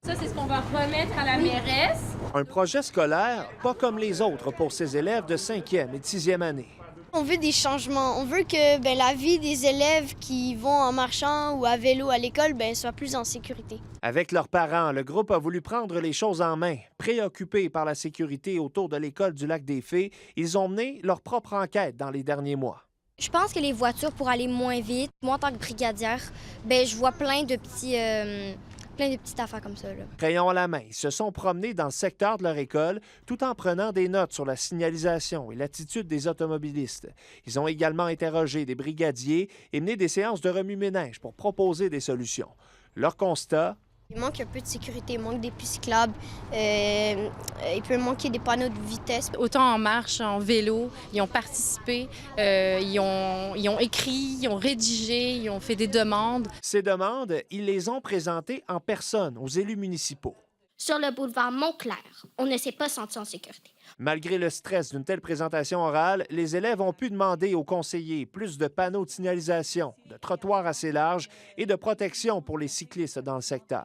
Ça, c'est ce qu'on va remettre à la mairesse. Un projet scolaire pas comme les autres pour ces élèves de 5e et de 6e année. On veut des changements. On veut que la vie des élèves qui vont en marchant ou à vélo à l'école soit plus en sécurité. Avec leurs parents, le groupe a voulu prendre les choses en main. Préoccupés par la sécurité autour de l'école du Lac-des-Fées, ils ont mené leur propre enquête dans les derniers mois. Je pense que les voitures, pour aller moins vite, moi, en tant que brigadière, je vois plein de petites affaires comme ça, là. Crayon à la main, ils se sont promenés dans le secteur de leur école tout en prenant des notes sur la signalisation et l'attitude des automobilistes. Ils ont également interrogé des brigadiers et mené des séances de remue-ménage pour proposer des solutions. Leur constat: Il manque un peu de sécurité, il manque des pistes cyclables, il peut manquer des panneaux de vitesse. Autant en marche, en vélo, ils ont participé, ils ont écrit, ils ont rédigé, ils ont fait des demandes. Ces demandes, ils les ont présentées en personne aux élus municipaux. Sur le boulevard Montclair, on ne s'est pas senti en sécurité. Malgré le stress d'une telle présentation orale, les élèves ont pu demander aux conseillers plus de panneaux de signalisation, de trottoirs assez larges et de protection pour les cyclistes dans le secteur.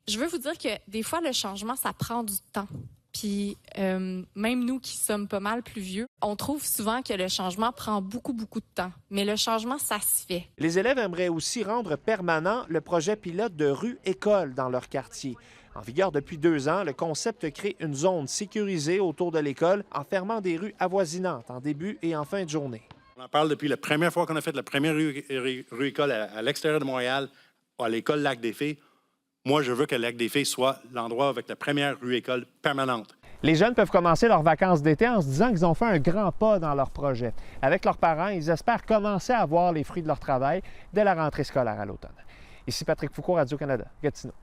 Je veux vous dire que des fois, le changement, ça prend du temps. Puis même nous qui sommes pas mal plus vieux, on trouve souvent que le changement prend beaucoup, beaucoup de temps. Mais le changement, ça se fait. Les élèves aimeraient aussi rendre permanent le projet pilote de rue-école dans leur quartier. En vigueur depuis 2 ans, le concept crée une zone sécurisée autour de l'école en fermant des rues avoisinantes en début et en fin de journée. On en parle depuis la première fois qu'on a fait la première rue-école à l'extérieur de Montréal, à l'école Lac-des-Fées. Moi, je veux que Lac-des-Fées soit l'endroit avec la première rue-école permanente. Les jeunes peuvent commencer leurs vacances d'été en se disant qu'ils ont fait un grand pas dans leur projet. Avec leurs parents, ils espèrent commencer à voir les fruits de leur travail dès la rentrée scolaire à l'automne. Ici Patrick Foucault, Radio-Canada, Gatineau.